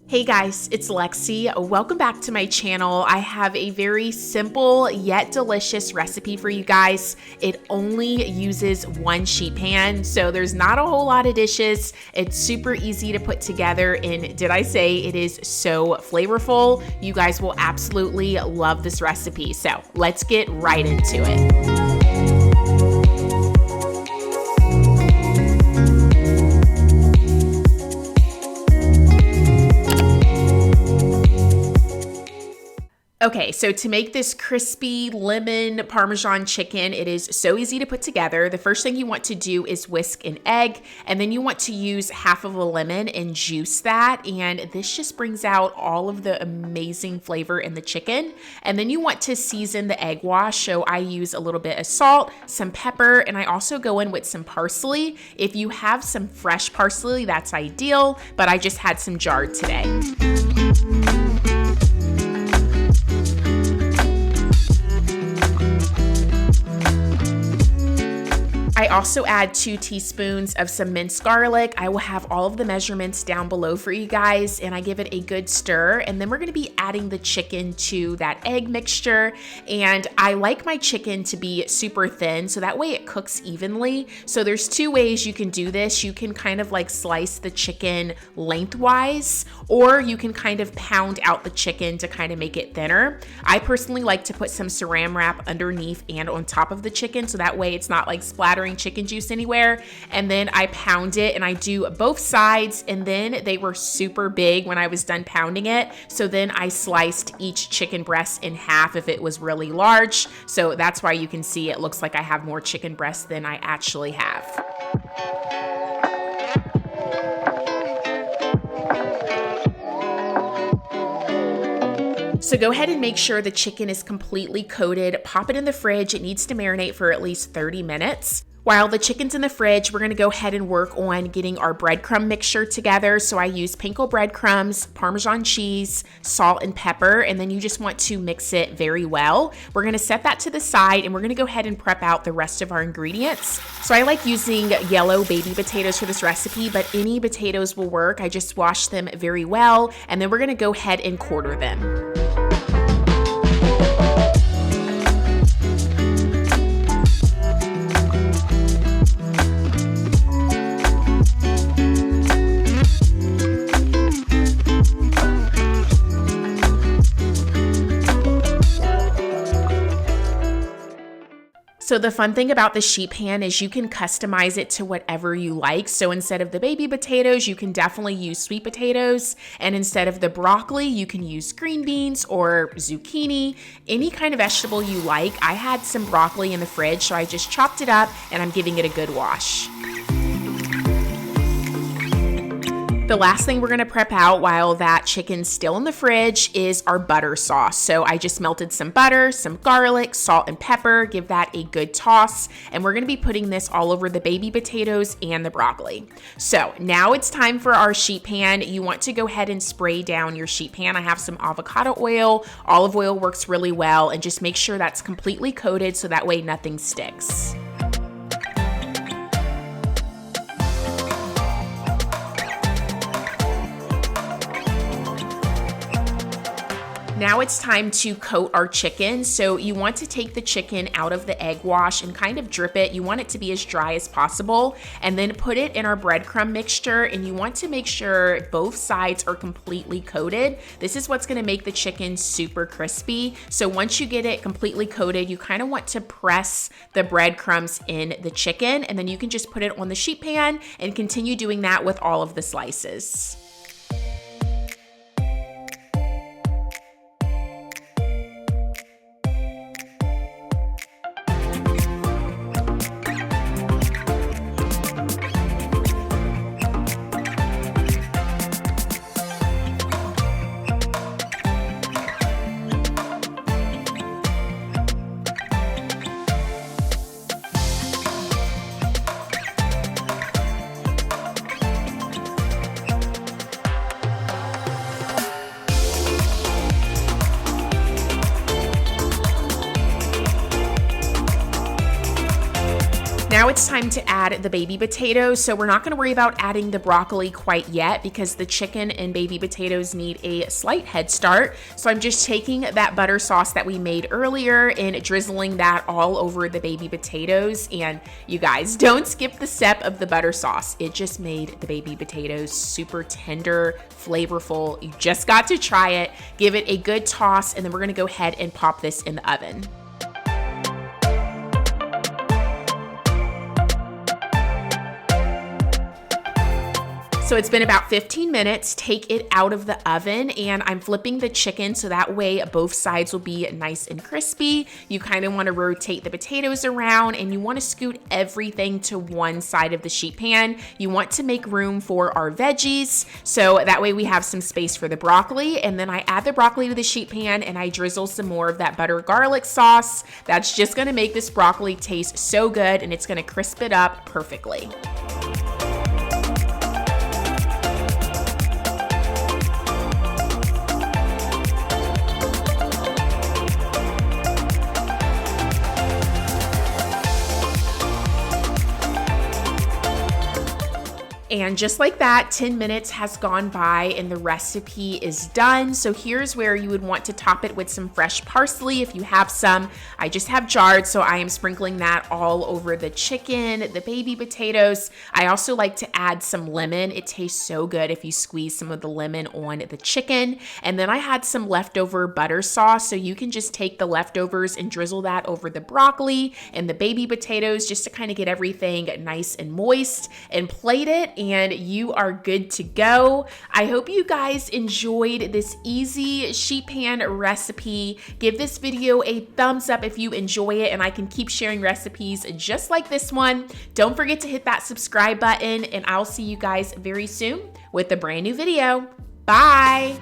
Hey guys, it's Lexi. Welcome back to my channel. I have a very simple yet delicious recipe for you guys. It only uses one sheet pan, so there's not a whole lot of dishes. It's super easy to put together, and did I say it is so flavorful? You guys will absolutely love this recipe. So let's get right into it. Okay, so to make this crispy lemon Parmesan chicken, it is so easy to put together. The first thing you want to do is whisk an egg, and then you want to use half of a lemon and juice that, and this just brings out all of the amazing flavor in the chicken. And then you want to season the egg wash, so I use a little bit of salt, some pepper, and I also go in with some parsley. If you have some fresh parsley, that's ideal, but I just had some jarred today. I also add 2 teaspoons of some minced garlic. I will have all of the measurements down below for you guys, and I give it a good stir. And then we're gonna be adding the chicken to that egg mixture. And I like my chicken to be super thin, so that way it cooks evenly. So there's 2 ways you can do this. You can kind of like slice the chicken lengthwise, or you can kind of pound out the chicken to kind of make it thinner. I personally like to put some saran wrap underneath and on top of the chicken, so that way it's not like splattering chicken juice anywhere. And then I pound it, and I do both sides, and then they were super big when I was done pounding it. So then I sliced each chicken breast in half if it was really large. So that's why you can see it looks like I have more chicken breasts than I actually have. So go ahead and make sure the chicken is completely coated. Pop it in the fridge. It needs to marinate for at least 30 minutes. While the chicken's in the fridge, we're gonna go ahead and work on getting our breadcrumb mixture together. So I use panko breadcrumbs, Parmesan cheese, salt, and pepper, and then you just want to mix it very well. We're gonna set that to the side, and we're gonna go ahead and prep out the rest of our ingredients. So I like using yellow baby potatoes for this recipe, but any potatoes will work. I just wash them very well, and then we're gonna go ahead and quarter them. So the fun thing about the sheet pan is you can customize it to whatever you like. So instead of the baby potatoes, you can definitely use sweet potatoes. And instead of the broccoli, you can use green beans or zucchini, any kind of vegetable you like. I had some broccoli in the fridge, so I just chopped it up, and I'm giving it a good wash. The last thing we're gonna prep out while that chicken's still in the fridge is our butter sauce. So I just melted some butter, some garlic, salt, and pepper, give that a good toss, and we're gonna be putting this all over the baby potatoes and the broccoli. So now it's time for our sheet pan. You want to go ahead and spray down your sheet pan. I have some avocado oil, olive oil works really well, and just make sure that's completely coated so that way nothing sticks. Now it's time to coat our chicken. So you want to take the chicken out of the egg wash and kind of drip it. You want it to be as dry as possible, and then put it in our breadcrumb mixture, and you want to make sure both sides are completely coated. This is what's gonna make the chicken super crispy. So once you get it completely coated, you kind of want to press the breadcrumbs in the chicken, and then you can just put it on the sheet pan and continue doing that with all of the slices. now it's time to add the baby potatoes. So we're not gonna worry about adding the broccoli quite yet because the chicken and baby potatoes need a slight head start. So I'm just taking that butter sauce that we made earlier and drizzling that all over the baby potatoes. And you guys, don't skip the step of the butter sauce. It just made the baby potatoes super tender, flavorful. You just got to try it. Give it a good toss, and then we're gonna go ahead and pop this in the oven. So it's been about 15 minutes. Take it out of the oven, and I'm flipping the chicken so that way both sides will be nice and crispy. You kind of want to rotate the potatoes around, and you want to scoot everything to one side of the sheet pan. You want to make room for our veggies, so that way we have some space for the broccoli. And then I add the broccoli to the sheet pan, and I drizzle some more of that butter garlic sauce. That's just going to make this broccoli taste so good, and it's going to crisp it up perfectly. And just like that, 10 minutes has gone by and the recipe is done. So here's where you would want to top it with some fresh parsley if you have some. I just have jarred, so I am sprinkling that all over the chicken, the baby potatoes. I also like to add some lemon. It tastes so good if you squeeze some of the lemon on the chicken. And then I had some leftover butter sauce, so you can just take the leftovers and drizzle that over the broccoli and the baby potatoes just to kind of get everything nice and moist, and plate it, and you are good to go. I hope you guys enjoyed this easy sheet pan recipe. Give this video a thumbs up if you enjoy it, and I can keep sharing recipes just like this one. Don't forget to hit that subscribe button, and I'll see you guys very soon with a brand new video. Bye.